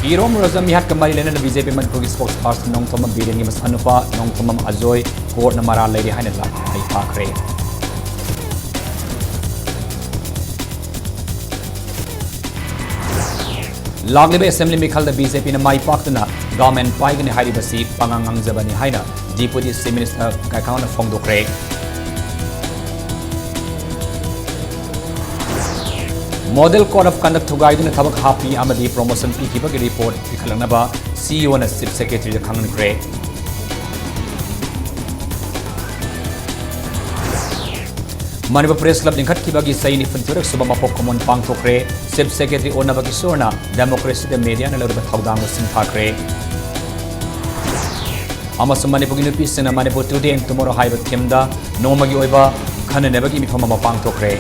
Irom Rozam Mihat Kamari Lena BJP Manipuri spokesperson Nong Thomam Birengi Masanupa Nong Thomam Azoy Court Namara Lady Hainatla Ai Pakre. Laglibe Assembly Mikal the BJP na Mai Paktana Government Paigani Hari Basi Pangangang Zabani Haina Deputy Chief Minister Kaikana Fongdo Craig. Model Code of Conduct to guide in the Tabak Happy Amadi Promotion Piki report, Pikalanaba, CEO and Chief Secretary Kangan Craig. Manipur Press Club in Katkibagi Saini Funturek Subama Pokemon Pang Tokre, Chief Secretary Onabaki Sorna, Democracy the Media and a little bit Hogdang Sintakre. Amasu Manipur Peace and Manipur today and tomorrow High with Kimda, Nomagi Oiba, Kana never give me from a Pang Tokre.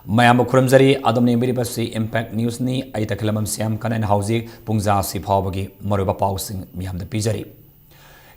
Mayam Kurumzari, Adam Nibiribasi, Impact News ni, Aitakilamam Siam Kana and Hausi, Pungza Sipawagi, Moruba Pausing, Miam the Pizari.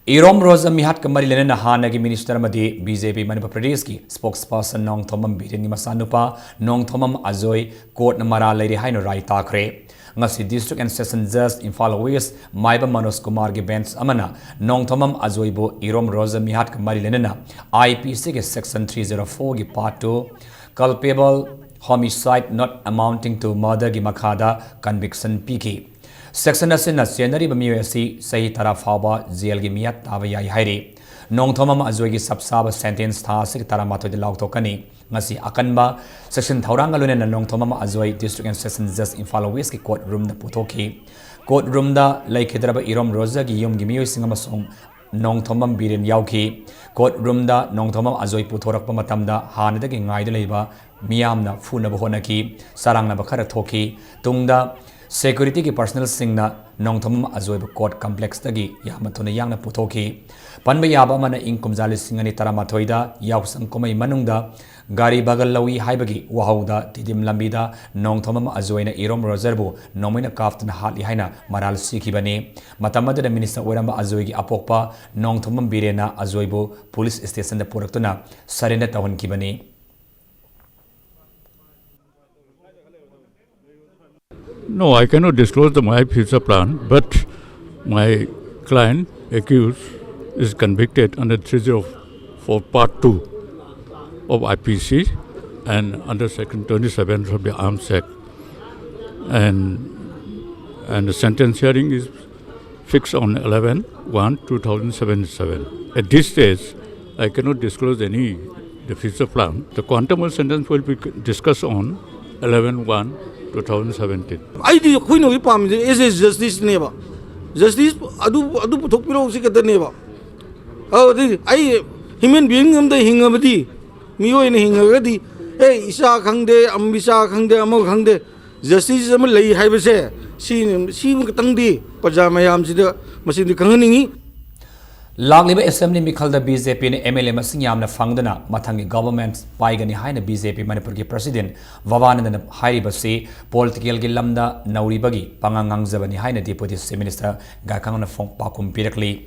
Irom Rosa Mihat Kamari Lena Hanagi Minister Madi, BJP Manipur Pradeski, spokesperson Nong Thomam Birengi Masanupa, Nong Thomam Azoy, Court Namara Lady Haino Rai Takre. Ngasi District and Session Judge in West, Maiba Manos Kumar Bench Amana, Nong Thomam Azoibo, Irom Rosa Mihat Kamari Lena, IPC Section 304 Part 2, culpable homicide not amounting to murder Gimakada conviction Piki. Section Asina Senari Bamiasi, Say Tarafaba, Ziel Gimiat Tavaya Hairi. Nong Thomam Azoigi Subsaba sentence Tasik Taramato de Lautokani, Nasi Akanba, Section Taurangalun and Nong Thomam Azoi District and Session Just in Whiskey Courtroom the Putoki. Courtroom da Lake Hidraba Irom Rosa Giyum Gimio Singamasong. Nong Thomam Birin Yauki, Courtroom da Nong Thomam Azoi Putorak Pamatamda, Hanadaki Ngaidaleva, Miamna, Funa Bohonaki, Sarangna Bakara Toki, Tungda, Security ki personal singna, Nong Thomam Azoi Court Complex Tagi, Yamatona Yang Putoki, Panbayaba Mana Inkum Zali Singani Taramatoida, Yausang Komai Manungda, Gari Bagalawi Haibagi, Wahauda, Tidim Lambida, Nong Thomam Azoina Irom Roserbo, Nomina Kaftan Hali Haina, Maral Sikibani, Matamada the Minister Oramba Azoigi Apokpa, Nong Thomam Birena Azoibo, Police Station the Puraktuna, Sarenda Tawan Kibani. No, I cannot disclose my future plan, but my client, accused, is convicted under 304 Part 2 of IPC and under Section 27 of the Arms Act. And the sentence hearing is fixed on 11/1/2077. At this stage, I cannot disclose the future plan. The quantum of sentence will be discussed on 11/1/2017. I did is justice never. Justice adu putokpiro sikata never. Oh, I human being the hingabadi. Mio in hingagadi. Hey, Isa Kangde, Ambisa Kangde, Amo Kangde. Justice Amalay Habase. She Tangdi, Pajamayam Sida, Masin Kangani. Lagliba Assembly Mikal the BJP MLA Masingam na Fangdana, Matangi government, Paigani Haina BJP Manipur President, Vavan and Haribasi, Political Gilamda, Nauribagi, Pangangang Zabani Haina Deputy Minister, Gakang Fong Pakum Pirakli.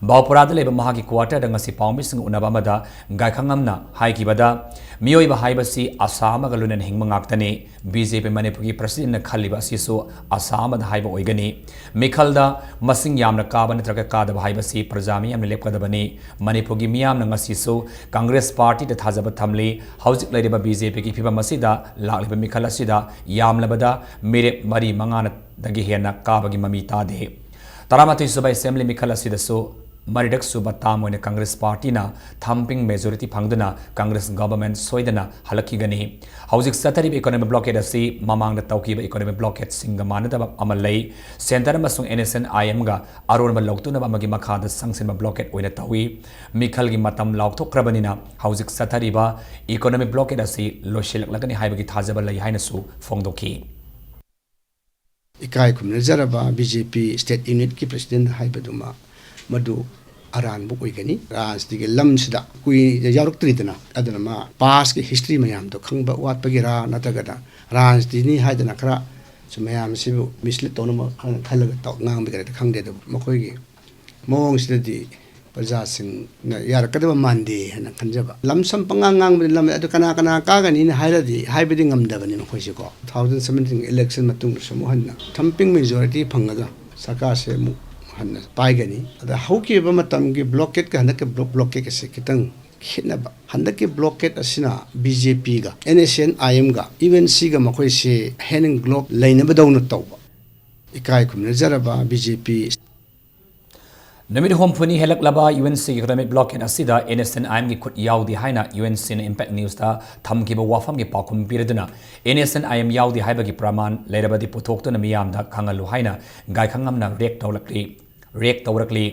Baupurada leba mahagi quarter da ngasi paumising unabamada gaikangamna haikibada mioi ba haibasi asama galunan hingmangaktani BJP Manipuri President na khaliba siso asama da haiba oigani mikhalda masing yamna kabana traka kada ba haibasi prajami yamna lepkadabani Manipuri miyam na ngasi so Congress Party da thajaba thamli haujik laiba BJP ki phiba masida lagliba mikhala sida yamlabada mere mari mangana dagi hena kabagi mamita de taramati subai Assembly mikhala sida so Maridak Subatam when a Congress Party na thumping majority Pangdana, Congress government Soidana, Halakigani. Housing Satari economic blockade a sea, Mamang the Taukiba economic blockade, Singamanada Amalay, Center Masung NSN IMGA, Aroma Loktuna Magimaka, the Sangsima blockade with a Tawi, Mikalgi Matam Lauto Krabanina, Housing Satariba, economic blockade a sea, Loshil Lagani Haibagi Tazabala Hainasu, Fongdoki. Ikai Kumnazaraba, BJP State Unit Key President Haibaduma. Madu aran bu koi gani raj dige lam sida kui yaruk tridana adana ma past ki history mayam to khangba wat pagira natagada raj dini haidana kra sumayam sibu mislit to no khalaga to ngang be kare khangde do makoi gi mong sida di प्रजासिंग यारकदब मानदे है खनजब lump sum पंगांग lump कना कना कागनी हाइरदी हाइबदी ngамदबनी मखोइसिको 2017 election मतुंग समुहन्ना thumping majority फंगगा सरकार से मु हन्ना पाइगनी अदा हौकिबा मतमगी blockade का हनक blockade से कितंग खिनब हनक blockade असिना बीजेपी गा एनएसएन आईएम गा इवन सी गा मखोइ से हेनिंग ग्लोब लेनबदौन तौबा इकाय खुमनजरबा बीजेपी नमित होमफुनी हेलकलबा यूएनसी इकोनॉमिक ब्लॉकेट असिदा एनएसएनआईएम की खुद याउदी हाइना यूएनसी ने इम्पैक्ट न्यूज ता थमकिबा वाफम की पाकुम पिरदुना एनएसएनआईएम याउदी हाइबगी प्रमाण लेरबदी पुथोक्तुना मियामदा खंगलु हाइना गायखंगमना रेक तौरकली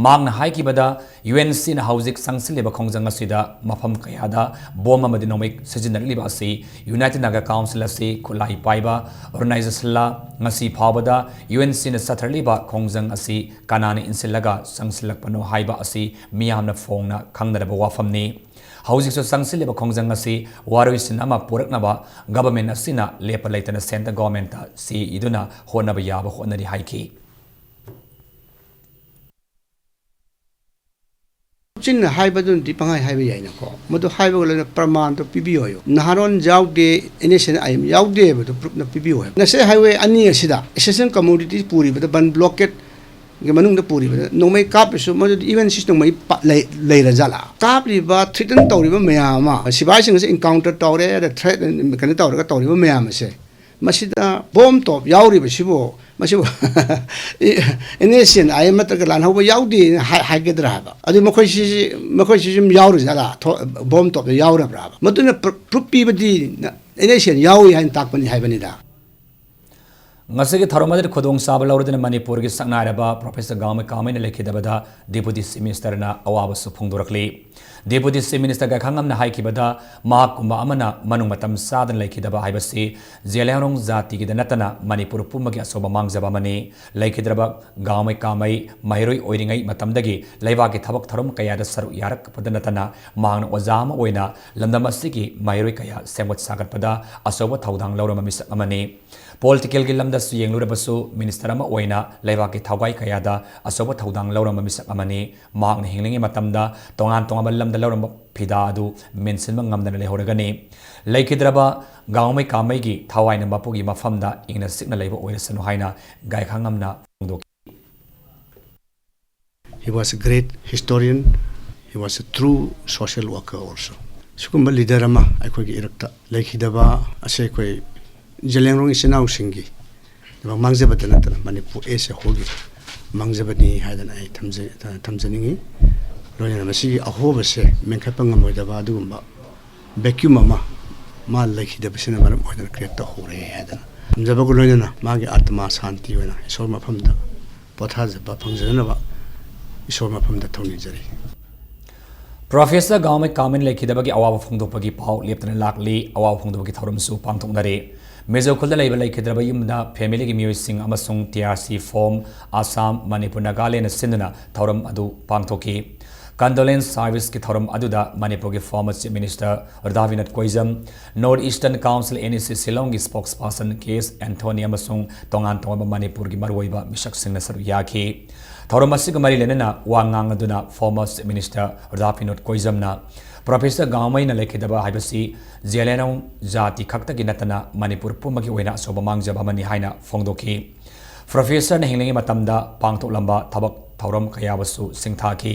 मांगना हाइकिबदा यूएनसी ना हाउजिक संगसिलेबा खोंजंग असिदा मफम कयादा बोम अमदि नोमिक सिजनरलिबा असि यूनाइटेड नागा काउंसिल असि खुलाई पाइबा ऑर्गेनाइजेशन ला ngasi phawada UNC na satharliba khongjang asi kanani insilaga sangsilakpano haiba asi miyamna phongna khangnaraba wafamni housing so sangsileba khongjang asi waroisin ama puraknaba government asina lepa leitana center government ta si iduna honaba yaba honari haiki चिन हाइबदुन दिपंगाई highway याइना को मदु हाइबगले प्रमाण तो पिबियो यो नहारोन जाउदे एनएसएन आइम याउदे बदु proof न पिबियो है नसे highway अनि असिदा एसेसन commodity पूरी बद बन ब्लॉकेट गे मनुंग द पूरी बद नोमै काप सु मदु इवन सिस्टम मै लेरा जाला काप रिबा थ्रेटन तौरिबा मयामा सिबाइ सिंग से इनकाउंटर तौरे द थ्रेट कने तौरगा तौरिबा मयामा से मसिदा बॉम टॉप याउरिबा सिबो मसिबो एनएसएन आइम मतक लान होबा याउदे हाइगेद्रा हाबा अदु मखोइसि जिम याउर जाला बॉम टॉप याउरब्रा मदुना प्रूफ पिबदी एनएसएन याउइ हाइन ताकपनि हाइबनिदा ngasi tharomad khodong sab lawrudena manipur gi saknairaba professor game kamai ne lekhidabada deputy chief minister na awaba su phungdorakli deputy chief minister ga khangam na haikibada ma kumba amana manung matam sadan lekhidaba haibasi jelarong jati gi danatana manipur pumma gi asoba mangjaba mani lekhidraba game kamai mairoi oiringai matamdagi leiwa gi thabak tharom kaya da saru yarak padanatana mangna ojama oina landam asigi mairoi kaya semot sagat pada asoba thaudang lawrama misak amani political gi lamda su yenglurabasu minister ama oina leiwa ki thawgai kayada asoba thaudang lawrama misak amani maakna hinglingi matamda tongan tonga lamda lawrama phida adu mention ngamdana lehoragani leikidraba gaumai kamai gi thawaina mapugi mafamda ingna sikna leiba oirasanu haina gaikhangamna phungdoki He was a great historian. He was a true social worker also. Sukumba leader ama akhoi gi irakta leikhidaba ase koi Jelengrong isinau singi ba mangjabadana tan manipur ese hogi mangjabani haidana ai thamjaningi loina masi ahoba se menkhapanga moidaba adugumba vacuum ama ma lekhidaba sina maram oidana create to hore haidana thamjabagu loina magi atma shanti hoina isor maphamda pothajaba phangjana ba isor maphamda thoni jari Professor Game Kamin lekhidabagi awaba phungdopagi pau leptana lakli awaba phungdopagi thorumsu pangthoknare Mezo khulda leiba leikhidraba yumda family gi music amasung TRC form Assam Manipur Nagaland sinduna thorum adu pangthoki condolence service ki thorum aduda Manipur gi former chief minister Radhavinat Koizam North Eastern Council NEC Silong gi spokesperson case Anthony amasung tongan tonga Manipur gi marwoiba misak singna saru yaki thorum asig mari lenena wangang aduna former chief minister Radhavinat Koizam na Professor Gamai na lekhidaba haibasi jelenong jati khakta gi natana Manipur pumagi oina soba mangjaba mani haina phongdoki Professor na hinglingi matamda pangthok lamba thabak thauram kayabasu singthaki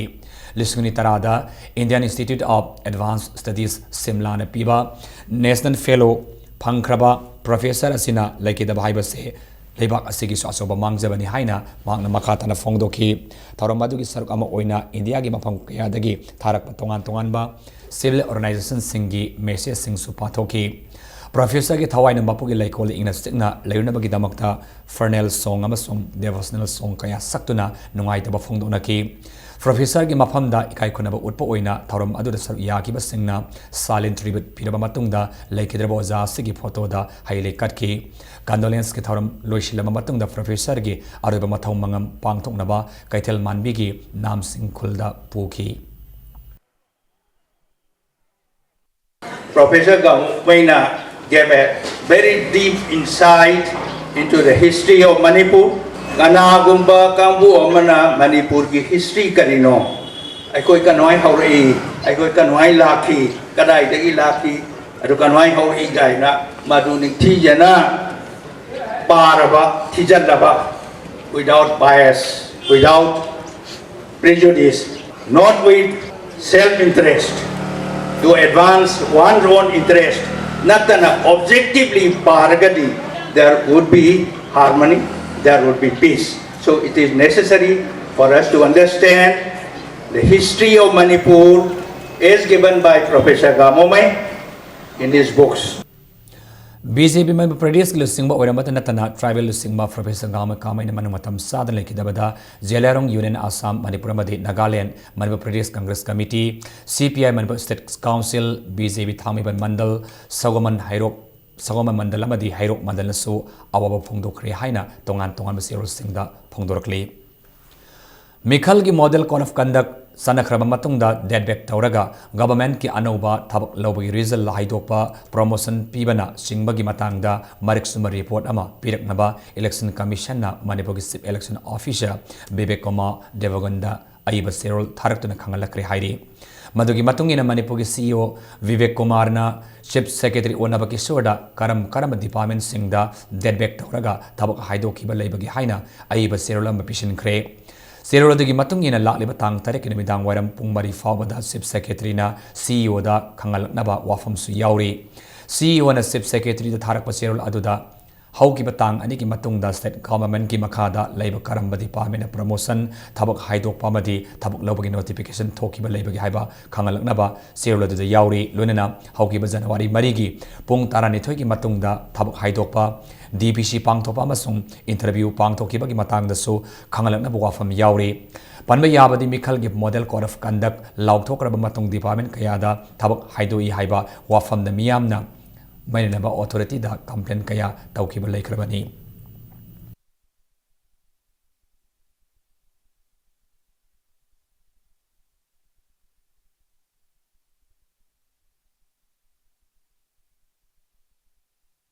lisungni tarada Indian Institute of Advanced Studies Simla na piba National Fellow phangkraba Professor asina lekhidaba haibase leibak asigi so asoba mangjabani haina mangna makhatana phongdoki thauram adugi saruk ama oina India gi mafam kayadagi tharak tongan ba civil organization singi message sing su pathoki professor gi thawai na mapugi laikol ingna sikna leirna bagi damakta fernal song amasong devotional song kaya saktuna nungai taba phongdona ki professor gi mafamda ikai khunaba utpa oina thorom aduda sar yaki ba singna silent tribute piraba matungda laikidraba oja sigi photo da highlight katki condolence ki thorom loisilama matungda professor gi aruba mathau mangam pangthoknaba kaithel manbi gi nam sing khulda puki Professor Gamwaina gave a very deep insight into the history of Manipur. Kana gumba kambu amana Manipur ki history karino. ꯑꯩꯈꯣꯏ ꯀꯅꯥꯏ ꯍꯧꯔꯛꯏ ꯑꯩꯈꯣꯏ ꯀꯅꯥꯏ ꯂꯥꯛꯈꯤ ꯀꯗꯥꯏꯗꯒꯤ ꯂꯥꯛꯈꯤ ꯑꯗꯨ ꯀꯅꯥꯏ ꯍꯧꯔꯛꯏ ꯀꯥꯏꯅ ꯃꯗꯨ ꯅꯤꯡꯊꯤꯖꯅ ꯄꯥꯔꯕ ꯊꯤꯖꯤꯜꯂꯕ without bias without prejudice not with self-interest to advance one's own interest natana objectively paragadi there would be harmony there would be peace so it is necessary for us to understand the history of Manipur as given by Professor Gamome in his books. BJP member Pradesh Lusingba Oramata Natana Tribal Lusingba Professor Gama Kama in Manumatam Southern Lake Dabada Jelarong Union Assam Manipurmadi Nagaland Manipur Pradesh Congress Committee CPI Manipur State Council BJP Thamiban Mandal Sagoman Mandalamadi Hairok Mandalasu Awaba Pongdokre Haina Tongan Basiro Singda Pongdorkli Mikhalgi Model Code of Conduct Sanakraba Matungda Deadback Tauraga Government Ki Anova Tabak Lobi Rizal Haidopa Promotion Pibana Singbagi Matangda Mariksuma Report Ama Pirak Naba Election Commission na Manipur Election Officer Bebekoma Devaganda Aiba Serol Tharatuna Kangalakri Hairi Madugi Matungina Manipur CEO Vivek Kumar na Chief Secretary Onabaki Soda Karam Department Singda Deadback Tauraga Tabak Haido Kiba Labagi Haina Aiba Serol Pishin Kre Serolagi Matungina Lali Batang Tarek in Midang Waram Pungmari Fawada Chief Secretary na CEO da Kangal Naba Wafam Su Yauri CEO na Chief Secretary da Tharak Serol Aduda Hauki Batang Aniki Matungda State Government Ki Makada Labor Karamba Department Promotion Tabak Haidok Pamadi Tabak Lobagi Notification Tokiba Labagi Haiba Kangal Naba Serol da Yauri Lunana Hauki January Marigi Pung Tarani Toki Matungda Tabak Haidokpa DPC Pangtopa Masung interview Pangtokiba Matang the So Kangalana Wafam Yauri Panba Yabadi Mikal give model code of conduct Lautokraba Matung Department Kayada Tabak Haidoi Haiba Wafam the Miamna Mainaba authority da complaint Kaya Taukiba Lakrabani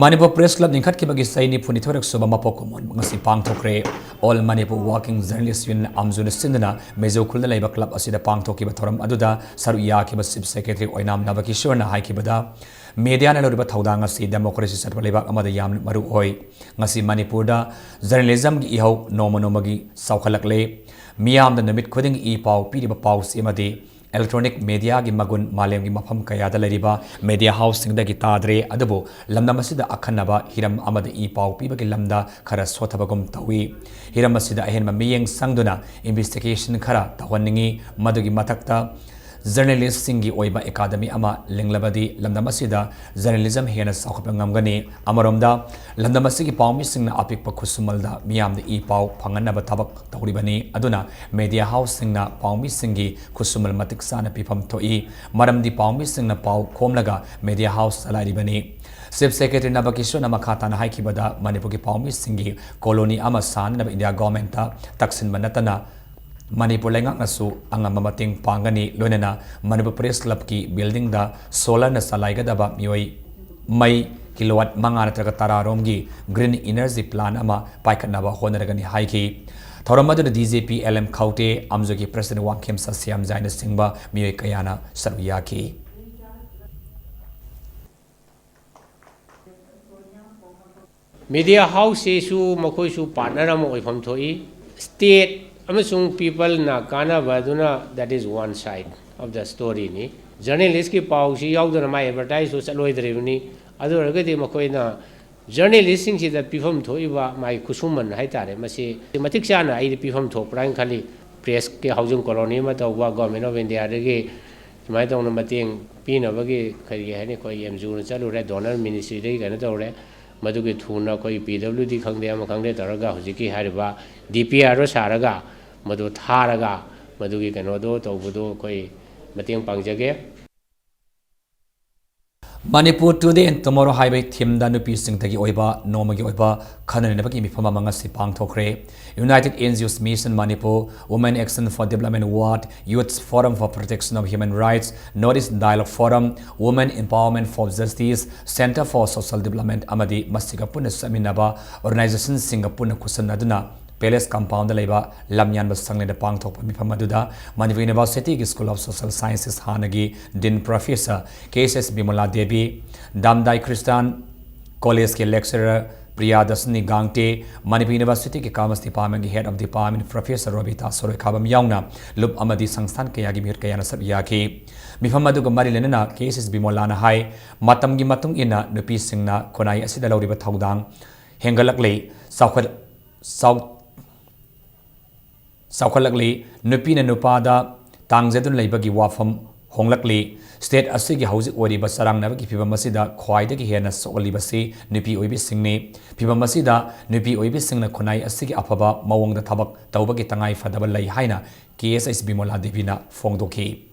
Manipur Press Club Ninkat Kibagi Saini Punitorak Subama Pokemon Ngasi Pangtokre All Manipur Working Journalist Union Amzuna Sindana Mezo Kulna Labor Club Asida Pangtoki Batoram Aduda Saruya Kiba Sib Secretary Oinam Navakishona Haikibada Media Naluriba Taudanga Si Democracy Satraliba Amada Yam Maru Oi Ngasi Manipurda Journalism Iho Nomonomagi Saukalakle Miam the Namit Kuding E Pau Pidiba Pau Simadi Electronic media gi magun malem gi mafam kaya da lariba media house sing da gi tadre adabu lamda masida akhanaba hiram amada I pau piba gi lamda khara sothabagum tawi hiram masida ahen miyeng sangduna investigation khara tawningi madugi matakta journalist singi oiba academy ama linglabadi lamda masida journalism hena sakhap ngamgani amaromda lamda masigi pawmi singna apik pa khusumalda miyam da I pau phanganaba tabak tawribani aduna media house singna pawmi singi khusumal matik sana pifam thoi maramdi pawmi singna paw khomlaga media house salaribani Chief Secretary Nabakishona Makhatana Haikibada Manipur ki pawmi singi colony ama san na India government ta taksin manatana Manipur Langak Nasu Angam Mating Pangani Lunana Manipur Press Club ki building da solar na salaiga daba mioi Mai kilowatt mangana tragatara romgi green energy plan ama paikatnaba honaragani haiki Thoramadu DJP LM Khaute Amzogi President Wangkem Sasyam Zaina Singba mioi kayana saruyaki Media house su makoi su partner am oifam thoi state amasung people na kana baduna that is one side of the story ni journalist ki pau si yaudana mai advertise so chaloi drevni adu ragadi makoi na journalist sing si da pifam thoi ba mai kusuman hai tare masi matik chana ai pifam thok prang khali press ke housing colony ma to wa government of India rege mai tong na mating pina bagi khari hai ni koi MJU na chalu re donor ministry re kana to re Maduki Tuna koi PWD Kangde Makangde Taraga Hujiki Hariba DPR Saraga Madu Taraga Maduki Kanodo Tobudo koi Mating Pangjage Manipur today and tomorrow highway theme da nupi singtagi oiba nomagi oiba khanan nebaki mifama manga sipang thokre United NGOs Mission Manipur Women Action for Development Award Youth Forum for Protection of Human Rights Northeast Dialogue Forum Women Empowerment for Justice Center for Social Development amadi masiga puna saminaba organization Singapore kusan aduna Palace Compound Leba, Lamyan Basang the Pang Top Mifamaduda, Manipuri University School of Social Sciences Hanagi, Din Professor, Cases Bimola Devi, Damdai Christian, College ke lecturer, Priya Dasni Gangte, Manipuri University ke Commerce Department Head of Department Professor Robita Sore Kabam Yauna, Lup Amadi Sangstan Kayagi Mir Kayana Sabyaki, Mifamadu Marilena, Cases Bimolana High, Matam Gimatung Ina, the Peace Singna, Konai Asida Loriba Taudang, Hengalakli, Saukalakli, Nupina Nupada, Tangzedun Labagi Wafam, Honglakli, State Asigi House Oriba Sarang Navaki Piva Masida, Quaidaki Hena Solibasi, Nupi Oibi Singni, Piva Masida, Nupi Oibi Singna Konai Asigi Apaba, Mawang the Tabak, Taubaki Tangai Fadabalai Haina, KSS Bimola Divina, Fongdoki.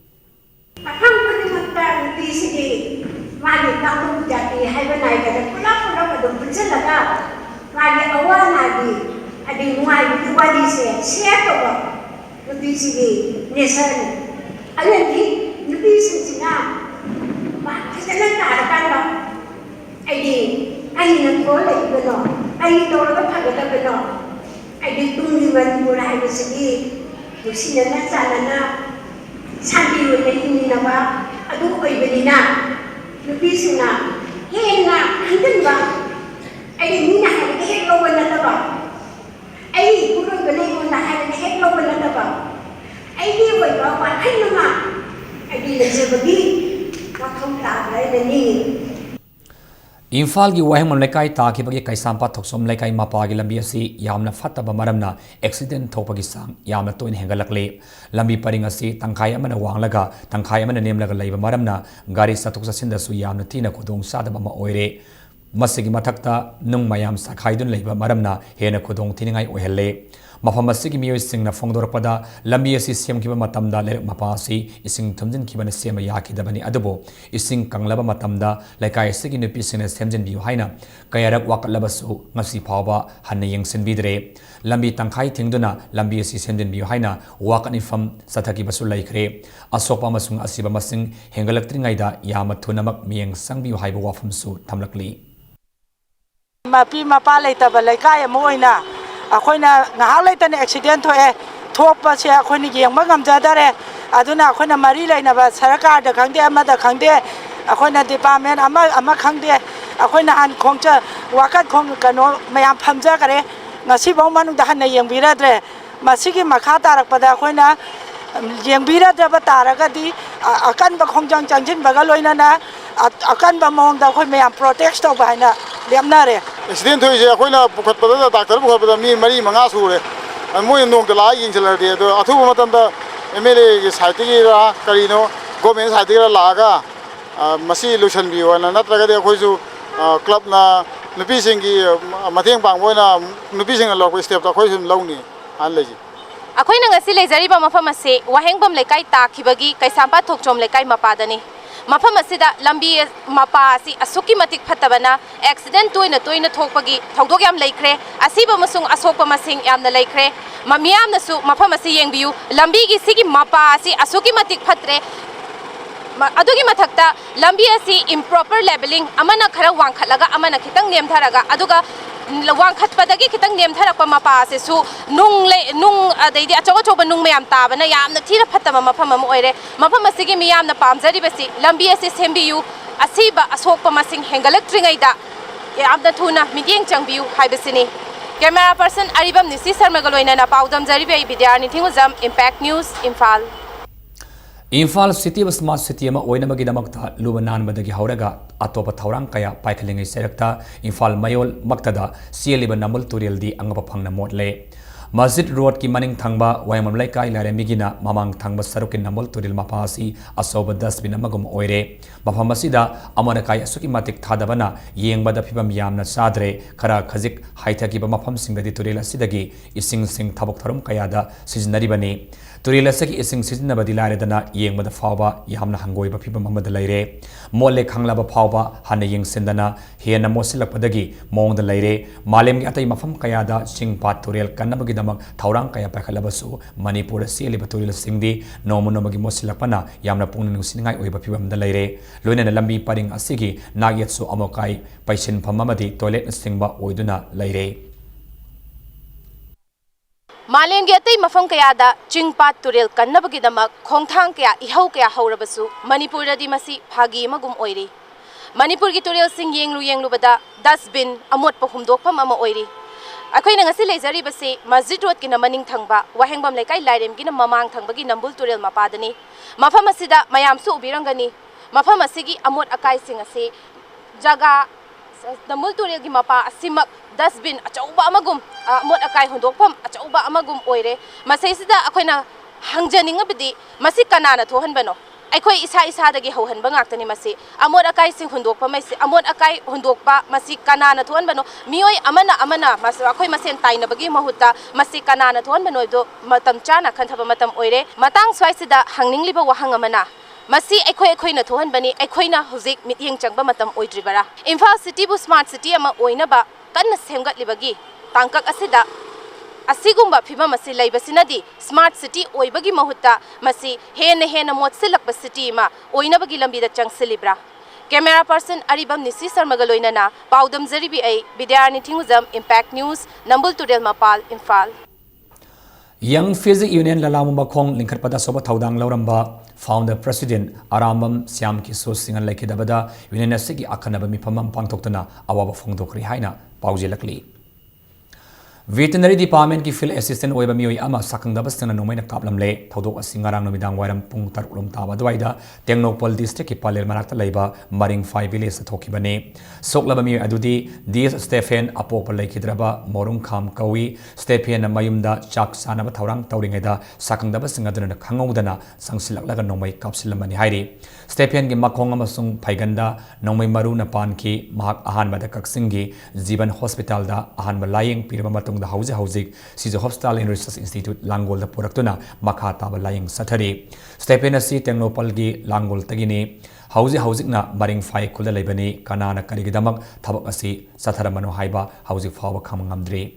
Infal gi waheng mamlekai taki bagi kaisampa thoksom lekai mapagi lambi asi yamna fattaba maramna accident thopagi sang yamna toin hengalakle lambi paring asi tangkhai amana wanglaga tangkhai amana nemlaga leiba maramna gari satuk sasinda su yamna tina khudong sadaba ma oire masigi mathakta nung mayam sakhaidun leiba maramna hena khudong thiningai ohelle mafam asigi miyoi singna fongdorpada lambi asi semkiba matamda lerek mapa asi ising thumjin kibana sema yakidabani adubo ising kanglaba matamda laikai asigi nupi singna semjin biu haina kayarak wakallabasu ngasi phawba hanna yengsin bidre lambi tangkhai thingduna lambi asi semjin biu haina wakani fam sathaki basu laikre asopa masung asiba masing hengalaktringaida yama thunamak miyeng sangbiu haiba wafamsu thamlakli mapi mapa leitaba laikai amoina akoina ngahak leitane accident thoe thokpa se akoini yengma ngamjadare aduna akoina mari leinaba sarakar da khangde amada khangde akoina department ama khangde akoina han khongcha wakat khong kano mayam phamja kare ngasi bong manu da han yengbiradre masigi makha tarakpada akoina yengbiradra taragadi akan ba khongjang changjin baga loinana akan ba mong da khoi mayam protect to baina lemnare accident hoise akoina pukhatpada doctor pukhatpada mi mari manga sure moi nong da la yin chala de do athu matamda MLA ge site gi ra karino government site gi ra laga masi solution bi wana natraga de khoi ju club na nupi sing gi matheng pang boina nupi sing lo ko step ta khoi sum lawni han leji akoina ngasi lejariba mafam ase wahengbam lekai takhibagi kaisampa thokchom lekai mapadani mafam asida lambi mapa asi asuki matik phatabana accident toina thokpagi thogdok yam leikre asiba masung asokpa masing yamna leikre mamiyam nasu mafam asi yengbiu lambi gi sigi mapa asi asuki matik phatre adugi mathakta lambi asi improper labeling amana khara wangkhatlaga amana khitang nemtharaga aduga wangkhatpadagi khitang nemtharakpa mapa ase su nung adeidi achoba nung mayam tabana yamna thira phataba mafam am oire mafam asigi miyamna pamjari basi lambi ase sembiu asiba asokpa masing hengalakringaida yamna thuna migyeng changbiu haibasini camera person aribam nisi sarma galoina na paudam jaribe vidyarni thinguzam impact news imphal Infal City was smart city ama oina magi damakta lubanan badagi hauraga atopa thaurang kaya paikhalingai serakta Infal mayol maktada sieliba namul turial di angapa phangna motle Masjid Road ki maning thangba waimam laikai lare migina mamang thangba sarukin namul turil mapasi asoba dasbin amagum oire mafamasida amana kai asuki matik thadabana yengbada phibam yamna sadre khara khazik haithaki ba mafam singdadi turil asidagi ising sing thabok tharum kayada siznaribani turil asaki ising siznabadi laredana yengbada fawba yamna hangoi ba phibam amada laire molle khanglaba fawba hana yengsendana hena mosilakpadagi mongda laire malem gi atai mafam kayada singpat turil kannabagi damak thaurang kaya pakhalabasu Manipur sieliba turil singdi nomonomagi mosilakpana yamna pungna nusingai oiba phibam da laire loina lambi paring asigi nagyatsu amokai paisin phamamadi toilet singba oiduna laire मालेमगी अतै मफम कयादा चिंगपात तुरेल कन्नबगिदमक खोंथांग कया इहौ कया हौरबसु मणिपुरदि मसी फागी मगुम ओइरी मणिपुर की तुरेल सिंग येंगलुबदा dustbin अमोटप हुमदोकफम अमा ओइरी अखोइना ngasi leizaribase masjid road kina maning thangba wahengbam lekai lairem kina mamang thangbagi nambul turel mapadani mafam asida mayam su ubirangani mafam asigi amot akai sing ase jaga nambul turel gi mapa asimak dustbin achauba amagum amot akai hundokpam achauba amagum oire masaisida akoina hangjaningabdi masi kanana thohanbano अखोई इसा इसा दगी हौहन बंगाक्तनी मसी Amod acai सिंग हुंदोकपा Massey Amod acai हुंदोकपा मसी कनाना थोहन बनो मियोय अमना मसी अखोई मसेन ताइनबगी महुत्ता मसी कनाना थोहन बनो दो मतम चाना खंथबा मतम ओइरे मतांग स्वाइसिदा हंगनिंगलिबा वहंग अमना मसी अखोइना थोहन बनी अखोइना हुजिक मित्येंग चंगबा मतम ओइद्रिबरा इम्फाल सिटी बु स्मार्ट सिटी अमा ओइनबा कन्ना सेमगतलिबगी तांकक असिदा असिगुम्बा फिबम असि लैबसिनदि स्मार्ट सिटी ओइबगी महुत्ता मसी हेन मोत्सिलकबा सिटी मा ओइनबगी लंबीदा चंगसिलिब्रा कैमरा पर्सन अरिबम निसी शर्मा लोइनना पाउदम जरिबी आई विद्यार्थी थिंगुजम इम्पैक्ट न्यूज नंबुल तुरेल मपाल Imphal Young Physics Union Lalamumba Khong Linkharpada Soba Thaudang Lauramba founder president Arambam Siam Kiso Singan Lekidabada Union Sigi Akanaba Mipamam Pangtoktana Awaba Fongdokri Haina Paujelakli Veterinary Department की field assistant ओइबा मियोय अमा sakangdabasna नोमैना कापलमले थौदोक असिंगारांग नमिदांग वायरम पुंग तरुलम ताबा दवाइदा टेंगनोपल district की पालेर मनाक्ता लैबा मरिंग 5 village थोखिबने सोकलबा मियोय अदुदी DS Stephen अपोप लैखिद्रबा Morung खाम कवी Stephen मयुमदा चाक सानबा थौरांग तौरिंगैदा sakangdabasing अदुना खंगौदना संसिलकलगा नोमै कापसिलमनि हाइरि Stephen की मखोंग अमसुंग फाइगंदा नोमै मरुना पानकी महाक अहानबदा कक्सिंगी जीवन hospital दा अहानबा lying पिरबा मतुंग Hauzik Sizo Hospital and Research Institute Langol the Poraktuna Makata Lying Satari Stephen C Technopalgi Langol Tagini Hauzik na Baring Fai Kula Lebani Kanana Karigidamak Tabakasi Sataramano Haiba Hauzik Fawa Kamangamdri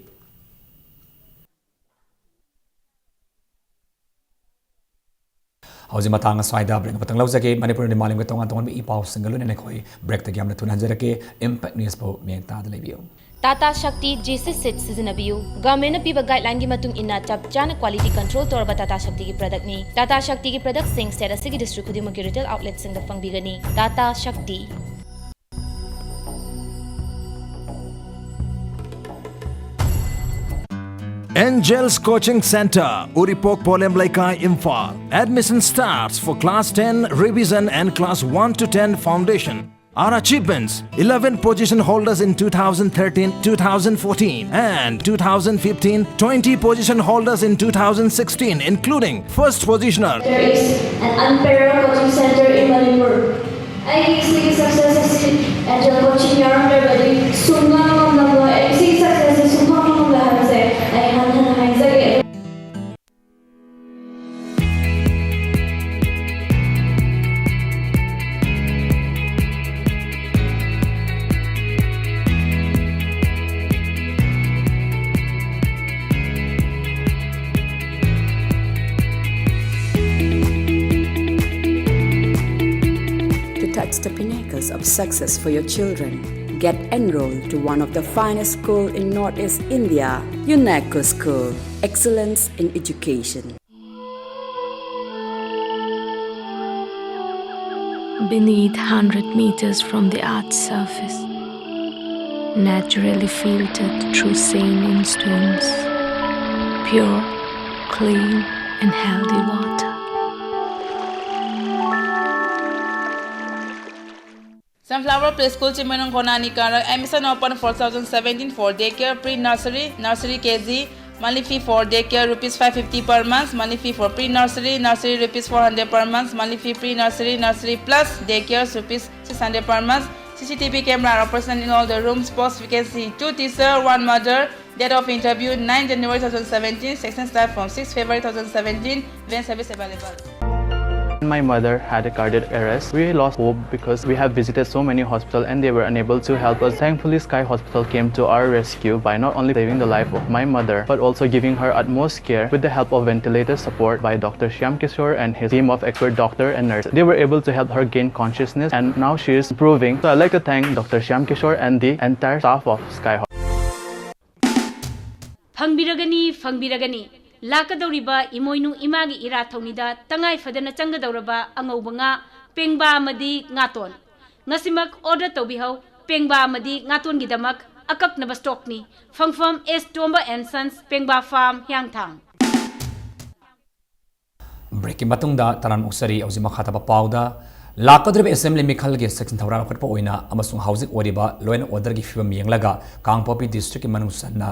Hauzik Matanga Swaida Bring Patang Lausake Manipur the Maling Tonga Ton be Ipau Singalun and Ekoi break the Gamma Tunanjarake Impact News Po Mienta the Lebio Tata Shakti JC Sit Sizinabiu. Government piba guideline gi matung inna chap chana quality control torba Tata Shakti ki product ni. Tata Shakti ki product sing sera sigi district khudi magi retail outlet sing da fangbigani. Tata Shakti. Angels Coaching Center, Uripok Polem Imphal. Admission starts for class 10 revision and class 1 to 10 foundation. Our achievements: 11 position holders in 2013, 2014 and 2015, 20 position holders in 2016 including first positioner. There is an unparalleled coaching center in Manipur. I see success in Angel Coaching Yarn Badi Sunga Namla I see success in Sunga Namla Hamse I Hanan Haizage The pinnacles of success for your children. Get enrolled to one of the finest schools in Northeast India, UNESCO School. Excellence in education. Beneath 100 meters from the Earth's surface, naturally filtered through saline stones, pure, clean and healthy water. Sunflower Preschool Chimanong Konani Kara admission open for 2017 for daycare, pre-nursery, nursery KG, monthly fee for daycare rupees 550 per month, monthly fee for pre-nursery, nursery rupees 400 per month, monthly fee pre-nursery, nursery plus daycare rupees 600 per month. CCTV camera operation in all the rooms. Post vacancy 2 teacher, 1 mother. Date of interview 9 January 2017. Section start from 6 February 2017. Van service available. My mother had a cardiac arrest. We lost hope because we have visited so many hospitals and they were unable to help us. Thankfully, Sky Hospital came to our rescue by not only saving the life of my mother but also giving her utmost care with the help of ventilator support by Dr. Shyam Kishore and his team of expert doctor and nurses. They were able to help her gain consciousness and now she is improving. So I'd like to thank Dr. Shyam Kishore and the entire staff of Sky Hospital. Fangbiragani लाकदौरिबा इमोइनु इमागी इरा थौनिदा तंगाई फदना चंगदौरबा अंगौबंगा पेंगबा मदी ngaton ngasimak order tobihau pengba madi ngaton gidamak akaknaba stockni fangfam S Tomba and Sons pengba farm hyangthang breaking matungda taran uksari auzima khataba pauda lakadrib assembly mikhal ge section thawra khatpa oina amasung housing oriba law and order gi fibam yenglaga kangpopi district manung sanna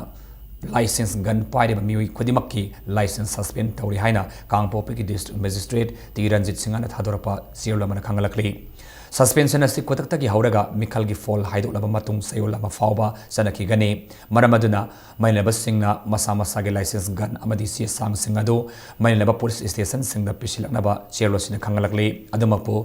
license gun pairiba miwi khodimakki license suspend tawri haina kangpopi gi district magistrate tiranjit singana thadorapa sirlamana khangalakli suspension asi kotakta gi hauraga mikhal gi fall haidu laba matung sayol lama fauba sanaki gane maramaduna mainaba singna masa masa ge license gun amadi si sang singado mainaba police station singda pisilaknaba chairlosina khangalakli adumapu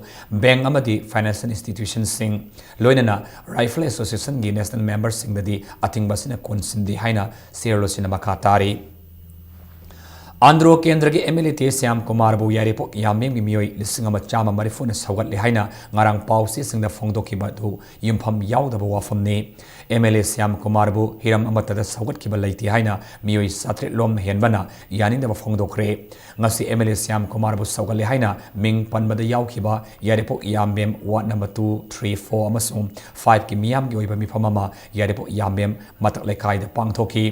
bank amadi financial institution sing loinana rifle association gi national member singdadi atingbasina konsindi haina chairlosina makatari Andhra Kendra ki MLA te Syam Kumar bu yarepok yamem gi mioi lisingama chama marifuna sagat le haina ngarang pausi singda phongdo ki badu yumpham yauda bu wafamni MLA Syam Kumar bu hiram amatada sagat ki balaiti haina mioi satre lom henbana yani da phongdo kre ngasi MLA Syam Kumar bu sagat le haina ming panbada yau ki ba yarepok yamem ward number 2 3 4 amasung 5 ki miyam gi oiba mi phamama yarepok yamem matak le kai da pangthoki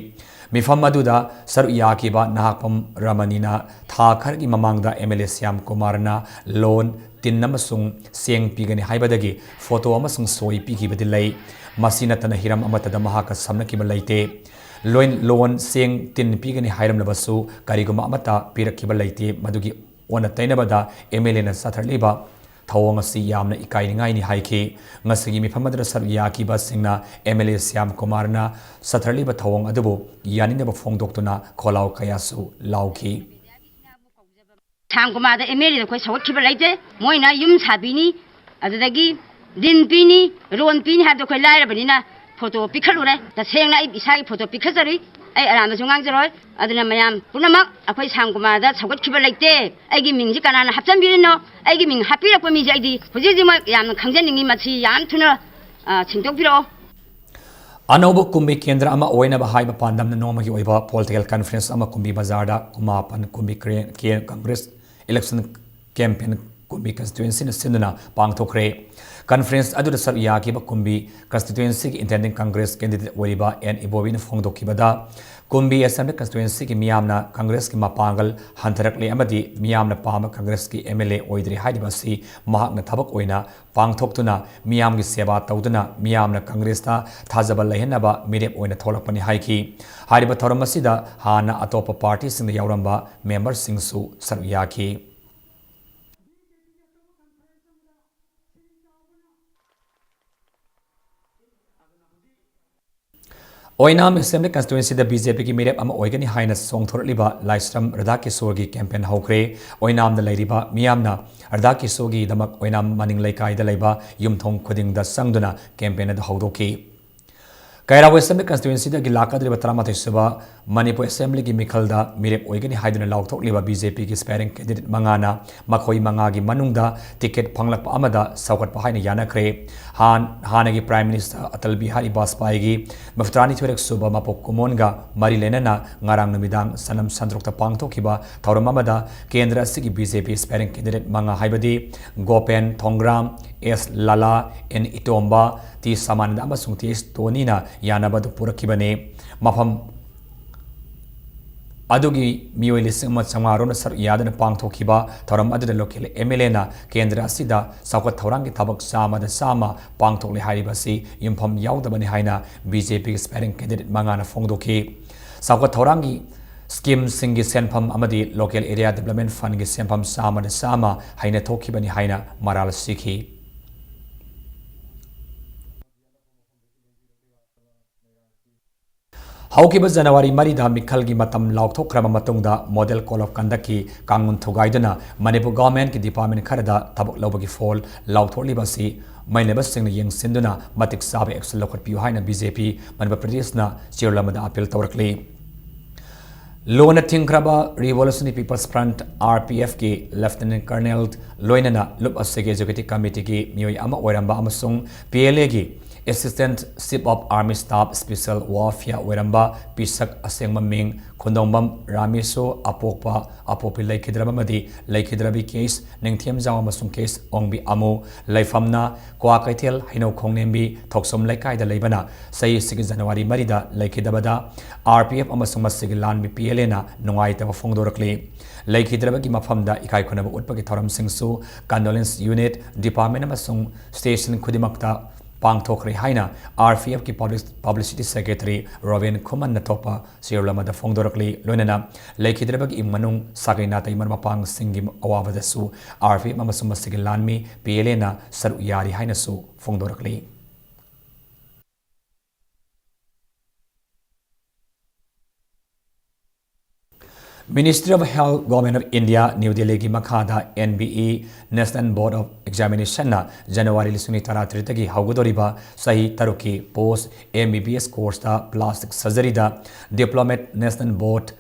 Mifam Maduda Sar Yakiba Nahakpam Ramanina Thakar ki Mamangda MLA Syam Kumarna loan tin namasung seng pigani haibadagi photo amasung soi pigi badilai masina tana hiram amatada mahaka samna ki balaite loan seng tin pigani hairam labasu kariguma amata pirak ki balaite madugi ona tainabada MLA na satharliba thawong asi yamna ikai ngai ni haiki ngasigi mi phamadra sar yaki ba singna MLA Syam Kumarna satharli ba thawong adubu yani ne ba phongdoktuna kholaw kayasu lauki Syam Kumar da MLA ko sawat khiba laite moina yum sabini adagi din pini ron pini ha do ko laira banina photo pikhalure da sengna isagi photo pikhajari ai aram jungang jaroi aduna mayam punamak akhoi Syam Kumar da sawat khiba laite aigi mingji kanana hapchanbirino aigi ming hapirakpa mi jaidi hujijima yam khangjaningi machi yam thuna chingtokpiro Anobu Kumbi Kendra ama oina ba haiba pandam na nomagi oiba political conference ama Kumbi Bazarda kumapan Kumbi Congress election campaign Kumbi constituency na sinduna pangthokre conference adu sar yaki ba Kumbi constituency ki intending congress candidate oiba and ibobin phongdoki bada Kumbi Assembly constituency ki miyamna congress ki mapangal hantarakle amadi miyamna pama congress ki MLA oidri haidibasi mahakna thabak oina pangthoktuna miyam gi seba tawduna miyamna congress ta thajaba lehenaba mirep oina tholakpani haiki hariba thoramasida hana atopa party sing yauramba member singsu saryaki Oinam Assembly constituency the BJP ki mirep ama oigani haina songthorliba Laistram Radha Kishore gi campaign haukre Oinam da leiriba miyamna Radha Kishore gi damak Oinam maning laikai da leiba yumthong khuding da sangduna campaign da haudoki Kairawa Assembly constituency da gilaka driba tarama thisba Manipur Assembly gi mikhalda mirep oigani haiduna laukthokliba BJP ki sparing candidate mangana makhoi manga gi manungda ticket phanglakpa amada saukat pa haina yanakre Hanagi Prime Minister Atal Bihari Vajpayee gi Maftrani Thurek Suba Mapok Kumonga Mari Lenana Ngarang Namidang Sanam Sandrokta Pangthokiba Thauramamada Kendra Sigi BJP sparing candidate Manga Haibadi Gopen Thongram S Lala N Itomba Ti Samananda amasung Ti Tonina Yanabadu Purakibane Mafam Adugi mioi lising mat samaron sar yadan pangthokiba thoram adu local MLA na kendra sida saukat thorang ki thabak sama da sama pangthokle haribasi yumpham yaudabani haina BJP sparing candidate mangana phongdoki saukat thorang ki scheme singi senpham amadi local area development fund ki senpham sama da sama haina thokibani haina maral sikhi Haukiba January Marida Mikhalgi Matam Laukthokrama Matungda Model Call of Conduct ki Kangun Thugaiduna Manipur government ki department kharada thabak lobagi fall Lauthorlibasi Mainlebas Singh Yeng Sinduna Matik Sabe Excel Lokat Piu Haina BJP Manipur Pradesh na Chirlamada appeal tawrakli Lona Tinkraba Revolutionary People's Front RPF ki Lieutenant Colonel Loinana Lup Asege Executive Committee ki Mioi Ama Oiramba Amasung PLA ki Assistant Chief of Army Staff Special Warfare Weramba Pisak Aseng Maming Kondombam Ramiso Apopi Laikidrabamadi Laikidrabi case Ningtiam Zawamasung case Ongbi Amu Laifamna Kwakaitel Hino Kongnembi Toksom Laikai the Labana Say 6 January Marida Laikidabada RPF Amasung Masigilan BPLena Nungaita Fongdorakli Laikidrabagi Mafamda Ikai Konaba Utpaki Thoram Singsu Condolence Unit Department Amasung Station Kudimakta Pangthokre Haina RPF ki Publicity Secretary Robin Kuman Natopa Sirlamada Fongdorakli Lunana Laikidrabag Imanung Sakina Taiman Mapang Singim Awavadasu RPF Amasung Masigilanmi PLena Saru Yari Hainasu Fongdorakli Ministry of Health, Government of India, New Delhi ki Makhada, NBE, National Board of Examination na January 2023 haugadoriba sahi taruki post MBBS course da plastic surgery da Diplomat National Board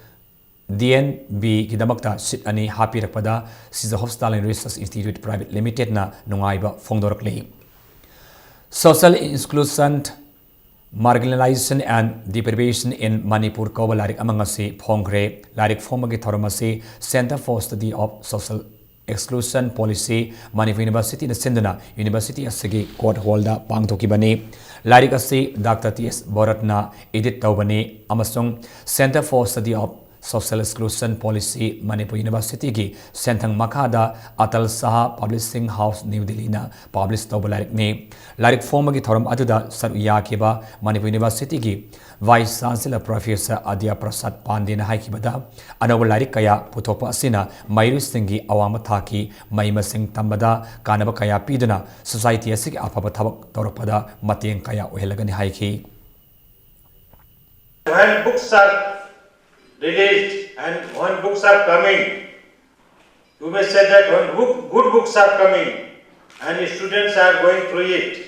DNB ki damakta sit ani happy rakpada Caesar Hospital and Research Institute Private Limited na nungaiba fongdorakli. Social inclusion, marginalization and deprivation in Manipur Koba Larik Amangasi Pongre, Larik Fomagi Thoramasi, Center for Study of Social Exclusion Policy, Manipur University, the Sindana, University Asigi Court Holder, Pangtokibani, Larik Asi, Dr. T.S. Boratna, Edith Taubani, Amasung, Center for Study of Social Exclusion Policy, Manipur University ki Sentang Makada, Atal Saha Publishing House, New Delhi na published Tauba Larik ni. Larik Fomagi Thoram Aduda Saruya Kiba, Manipur University ki Vice Chancellor Professor Adya Prasad Pandey na haikibada, Anawa Larik Kaya Putopa Asina, Mayru Singi Awamataki, Mayma Singh Tambada, Kanaba Kaya Piduna, Society Asik Apabatabak Toropada, Mateng Kaya Uhelagani Haiki. When books are released and when books are coming, you may say that when good books are coming and students are going through it,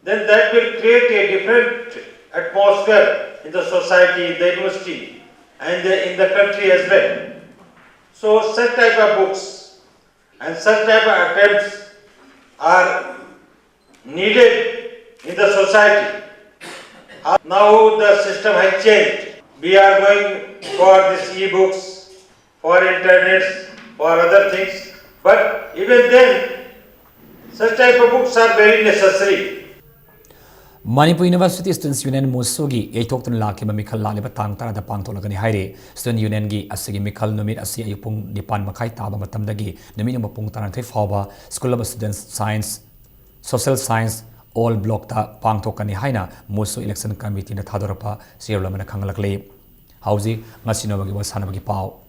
then that will create a different atmosphere in the society, in the university and in the country as well. So such type of books and such type of attempts are needed in the society. Now the system has changed. We are going for these e-books, for internets, for other things, but even then, such type of books are very necessary. Manipur University Students Union Musugi, Etokton Laki Mikal Laliba Tangtara the Pantolagani Haire, Student Union Gi, Asigi Mikal Numit Asia Yupung, Nipan Makai Taba Matamdagi, the minimum Pung Tarante Faba, School of Students Science, Social Science, all block ta Pangtokani Haina, Musu Election Committee na Tadorapa, Sierra Lamana Kangalakli. Hausi, Masinobagi was Hanabagi Pau.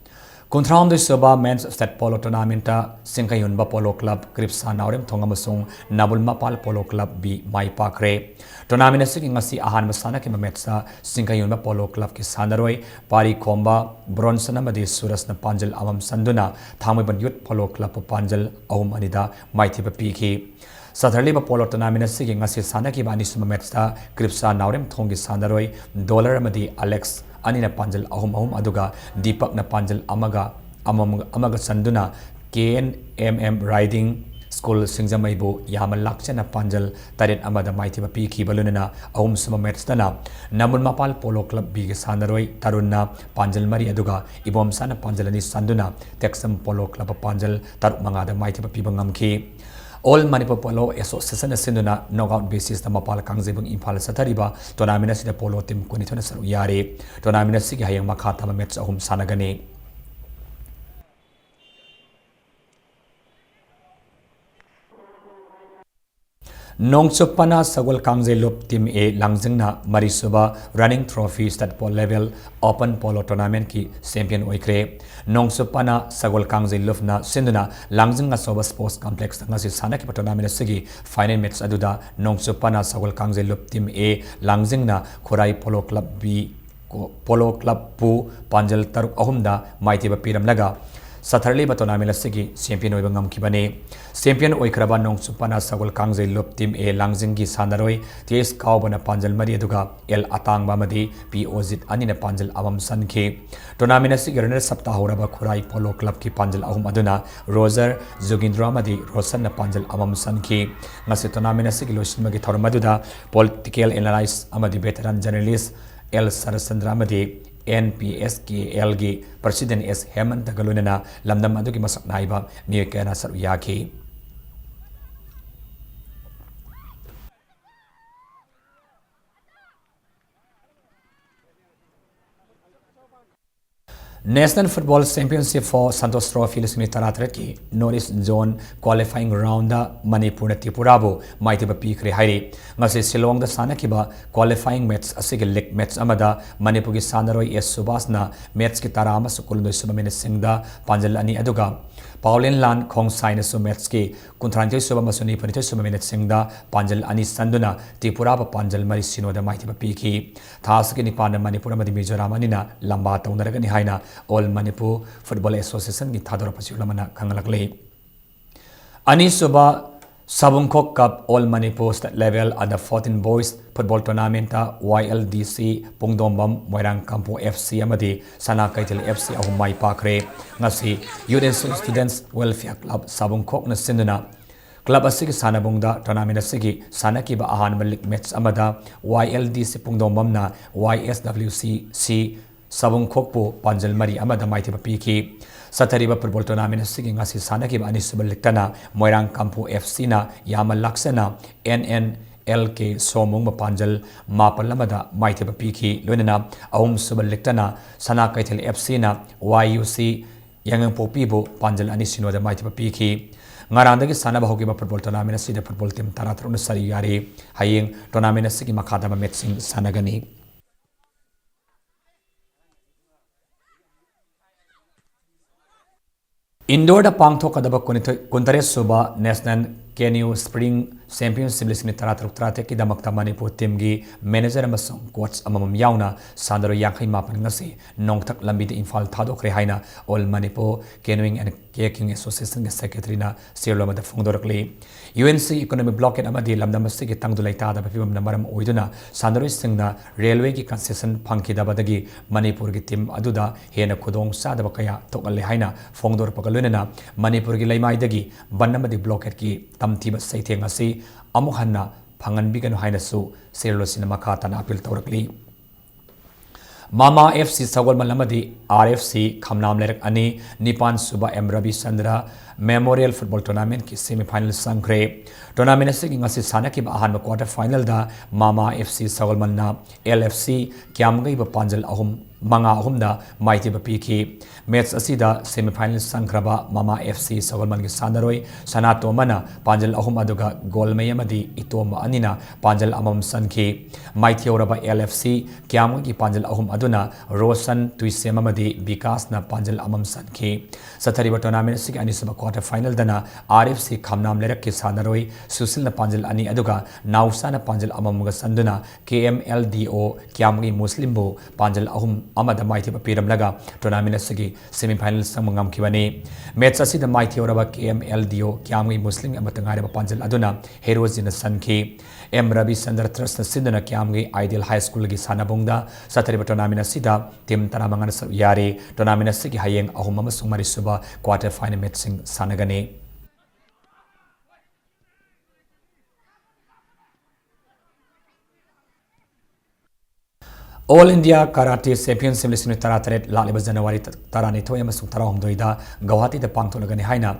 Contram the Soba Men's State Polo Tournamenta, Sinkayunba Polo Club, Gripsa Naurem Tongamasung, Nabulmapal Polo Club B. Mai Pakre. Tournament Sikingasi Ahan Masana Kimametsa, Sinkayunba Polo Club Kisandaroi, Pari Komba, Bronsana Madi Suras na Panjal Amam Sanduna, Tamiban Youth Polo Club Panjal, Aum Anida, Maitipa Piki. Saturday Polo Tournament Sikingasi Sanaki Banisuma Metsta, Gripsa Naurem Tongi Sandaroi, Dollar Madi Alex. Anina Panjal Ahum Aduga, Deepak na Panjal Amaga Sanduna, KNMM Riding School Singzamaibu, Yaman Lakshana Panjal, Tarin Amada Maitiba Piki Balunana, Ahum Suma Metstana, Namun Mapal Polo Club Big Sandaroi, Taruna, Panjal Maria Duga, Ibom Sana Panjalani Sanduna, Texam Polo Club Panjal, Taruk Mangada Maitiba Pibangamki. All Manipur Polo Association Sinduna knockout basis the Mapal Kangzibung Impala Satariba, Tonamina Sida Polo Tim Kunitana Yari, Tonamina Sigi Hayang Makata Mets Ahum Sanagani. Nongchopana Sagol Kangze Lup Team A Langzingna Marisuba Running Trophy State Pole Level Open Polo Tournament ki Champion Oikre Nongchopana Sagol Kangze Lufna Sinduna Langzinga Soba Sports Complex Ngasi Sana ki Tournament Sigi Final Match Aduda Nongchopana Sagol Kangze Lup Team A Langzingna Korai Polo Club B Polo Club Pu Panjal Taruk Ahumda Maitiba Piram Laga Saturday tournament asigi champion oiba ngamkibani champion oikraba nongchupana sagol kangjei lop team A langjingi sanaroi TS kaubana panjal mari aduga L atangba madi P Ozit anina panjal amam sanki tournament asigi runner sapta horaba khurai polo club ki panjal ahum aduna Roger Jogindra madi Rosan na panjal amam sanki ngasi tournament asigi losinmagi thormaduda political analyst amadi veteran journalist L Sarasandra madi NPSKL gi President S Hemant Galunana lamdam adugi masak naiba miyekana saruyaki National Football Championship for Santos Trophy lismi taratret ki Northeast Zone qualifying round da Manipur Tripura bu maitiba pikre hairi ngase Shillong da sanakiba qualifying match asige league match amada Manipur gi sanaroi S Subasna match ki tarama sukulno subamene singda panjal ani aduga Pauline Lan Khong Saina su match ki kuntranjai subamasuni panite subamene singda panjal ani sanduna Tripura ba panjal mari sinoda maitiba piki thaski ni pana Manipur amadi Mizoram anina lamba taundaragani haina All Manipur Football Association ki thadora pasiulamana khangalakle ani suba Sabungkok Cup All Manipur state level under 14 boys football tournament YLDC Pungdombam Moirang Kampu FC amadi Sana Kaitil FC ahumai pakre ngasi Youth Students Welfare Club Sabungkok na sinduna Club asigi sanabungda tournament asigi sanakiba ahan malik match amada YLDC Pungdombam na YSWCC Sabungkok po panjal mari amada maitiba piki Satariba football tournament asigi ngasi sanakiba ani subaliktana Moirang Kampu FC na Yamal Laksana NNLK Somung Panjal Mapalamada maitiba piki Lunana ahum subaliktana Sana Kaitil FC na YUC Yangang Popibo panjal ani sinoda maitiba piki Ngarandagi sanaba hogiba football tournament asida football team taratruna sari yari hayeng tournament asigi makadama matching sanagani Indoor da pangthokadaba kuntare suba National Canoe Spring Championship lisni taratruk trate ki damakta Manipur team gi manager amasung coach amamam yauna sandaro yankai mapan ngasi nongthak lambi de Imphal thadokre haina All Manipur Canoeing and Kayaking Association ge secretary na sirloma da phongdorakli UNC economic blockade amadi lamdamasi gi tangdulai ta da pipam namaram oiduna sandaro singna railway ki concession phangkidabadagi Manipur gi team aduda hena khudong sadaba kaya tokalle haina phongdor pakalunena Manipur gi laimaidagi bannamadi blockade ki tamthiba saitheng asi amuk hanna phangan biganu haina su serlo cinema khata na appeal tawrakli Mama FC Sagol Malamadi RFC Khamnam Lerak Ani Nipan Suba M Ravi Chandra Memorial Football Tournament ki semi final sangkre tournament asigi ngasi sanaki ba ahan quarter final da Mama FC Sagol Manna LFC Kyamgai ba panjal ahum manga ahum da maiti ba piki match asida semi final sangkraba Mama FC Sagol Man ki sanaroi sanato mana panjal ahum aduga goal mayamadi itoma anina panjal amam sanki maiti oraba LFC Kyamgai ki panjal ahum aduna Rosan Tuisem amadi Vikas na panjal amam sanki satari ba tournament asigi ani suba quarter final dana RFC Khamnam Lerak ki sanaroi Susil na panjal ani aduga Nausa na panjal amamuga sanduna KMLDO Kyamgi Muslim bo panjal ahum amada maiti ba piram laga tournament asigi semi final samangam kibani match asida maiti oraba KMLDO Kyamgi Muslim amatangare ba panjal aduna heroes in sanki M Ravi Chandra Trust na sinduna Kyamgi Ideal High School gi sanabungda satari ba tournament asida team taramangan sa yari tournament asigi hayeng ahum amasung mari suba quarter final matching sanagani All India Karate Championship lisni taratret laliba January tarani thoy amasung tarahum doida Guwahati da pangtholagani haina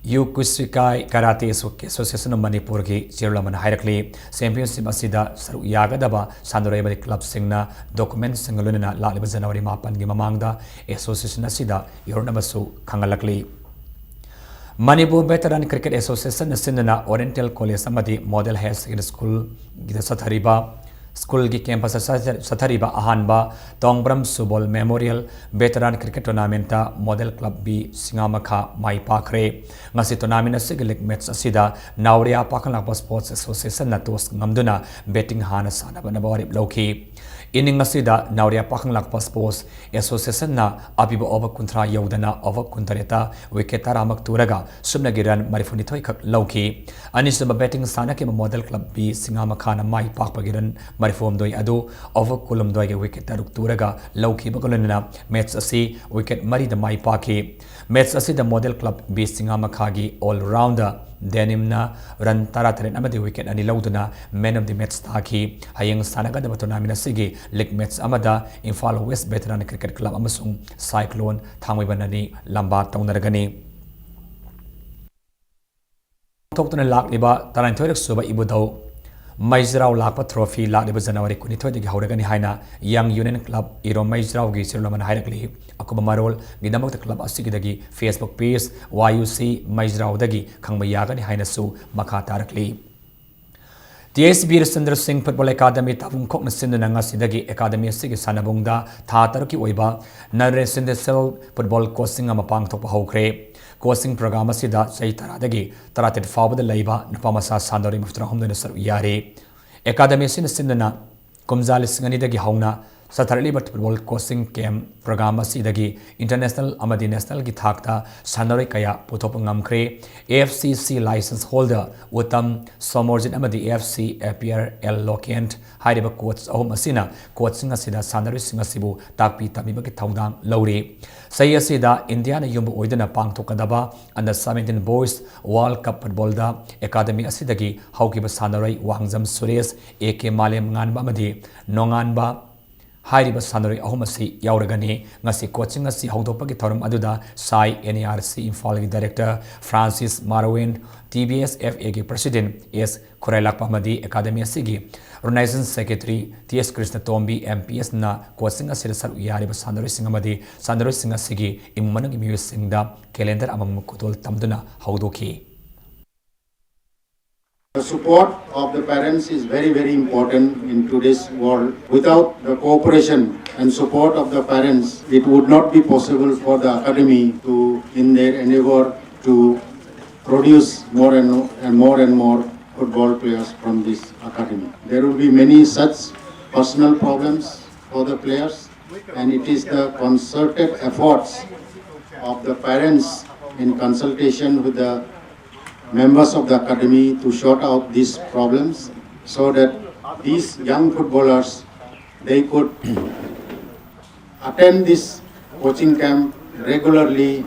Yukusrikai Karate Association of Manipur ki chairman hairakli championship asida saru yagadaba sandorai club singna document singalunina laliba January 8 gi mamangda association asida yornabasu khangalakli Manipur Veteran Cricket Association sindana Oriental College amadi Model High Secondary School gida sathariba School ki campus sathariba ahanba Tongbram Subol Memorial Veteran Cricket Tournament Model Club B Singamakha Mai Pakre ngasi tournament asigilik match asida Nauria Pakalakpa Sports Association na tos ngamduna betting hana sana banabari loki Inning asida Nauria Pakang Lakpa Sports Association na apiba over kuntra yaudana over kuntareta wiketaramak turaga subnagiran marifuni toikak lauki. Anisaba betting sana ke model club B Singamakana Mai Pakpagiran marifom doi adu over kulum doi wiketaruk turaga lauki bakulana match asi wicket mari the Mai Paki. Match asi the model club B Singamakagi all rounder. Denimna run tarataren amadi wicket ani lauduna man of the match taki hayang sanaga da tournament sigi league match amada Imphal West Veteran Cricket Club amasung Cyclone thangwibanani lamba taunaragani toktuna lakliba tarantoirak suba ibudau Maizrao lakpa trophy lakliba January 22 dagi hauragani haina Young Union Club iro Maizrao gi sirulaman hairakli akuba marol gidamak club asigidagi Facebook page YUC Maizrao dagi khangba yagani haina su makha tarakli TSB Sundar Singh Football Academy tabung khokna sinduna ngasidagi academy asigi sanabungda tha taruki oiba Narre Sindesel football coaching ama pangthokpa hokre coaching program asida sei taradagi taratet fawbada leiba napamasa sandori muftra homdana saru yare academy sin sinduna kumjal singani dagi hauna Saturday football coaching camp program asidagi international amadi national gi thakta sanori kaya puthop ngamkhre AFCC license holder utam somorjin amadi AFC appear L Lokent haiba coach ahum asina coaching asida sanori singasibu takpi tamiba gi thaudang lawri sai asida India na yumbu oidana pangthokadaba under 17 boys world cup football da academy asidagi haukiba sanori wangjam Suresh AK Malem nganba amadi nonganba Hairiba Sanori Ahomasi Yauragani, Nasi coaching asi Haudopaki Thorum Aduda, Sai NARC Imphal Director Francis Marwin, TBS FA President S. Korelak Pamadi Academy Sigi, Renaissance Secretary T.S. Krishna Tombi MPS na coaching asir Yariba Sanori Singamadi, Sanori Singasigi, Imanang Imus Singda, Calendar among Mukutol Tamduna, Haudoki. The support of the parents is very, very important in today's world. Without the cooperation and support of the parents, it would not be possible for the academy to, in their endeavor to produce more and more football players from this academy. There will be many such personal problems for the players, and it is the concerted efforts of the parents in consultation with the members of the academy to sort out these problems so that these young footballers, they could attend this coaching camp regularly.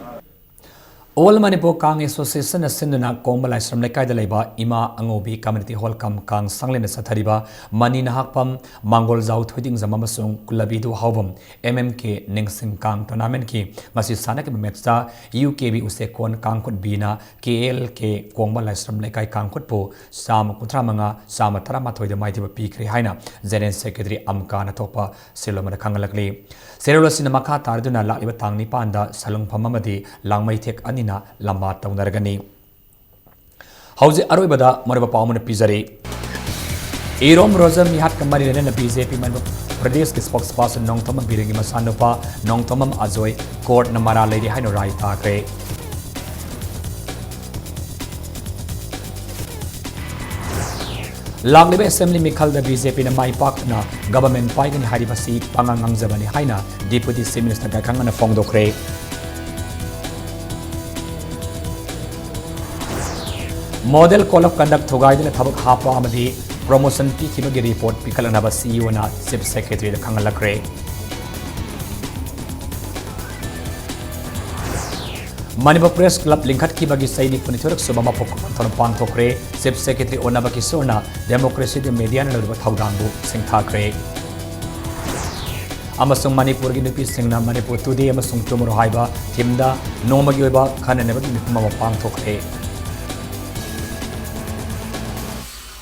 All Manipur Kang Association Sinduna Kombala Islam Lekaida Leba Ima Angobi Community Hall Kam Kang Sanglin Satariba Mani Nahakpam Mangol Zau Tweeding Zamamasung Kulabidu Haubum MMK Ningsing Kang Tournament Ki Masi Sanak Metsta UKB Usekon Kangkut Bina KLK Kombala Islam Lekai Kangkut Po Sam Kutramanga Sama Taramatoy the Mighty Pikri Haina Zenen Secretary Amkana Topa Silomana Kangalakli Serolo Cinemaka Tarduna Lakibatang Nipanda Salung Pamamadi Langmai Tek Ani Lamba Taunaragani. How's it Arubada Moraba Palman Pizari? Irom Rosa Mihat Kamari and BJP member Pradesh spokesperson Nong Tomam Biringi Masanopa, Nong Tomam Azoy, Court Namara Lady Hinorai Takre. Langlibe Assembly Mikal the BJP na Mai Pakna, Government Paigan Haribasi, Pangang Zabani Haina, Deputy Chief Minister Kakanga Fongdokre. Model Call of Conduct Togaida Tabak Hapa Amadi, Promotion Pikibagi Report Pikalanaba CEO na Chief Secretary the Kangalakre. Manipur Press Club Linkat Kibagi Saini Puniturak Subama Pokon Pantokre, Chief Secretary Onabaki Sona, Democracy the Median and Taudangu, Singtakre. Amasung Manipur Ginupi Singna Manipur today Amasung Tomorrow Haiba, Timda, Nomagiba, Kananeva Pantokre.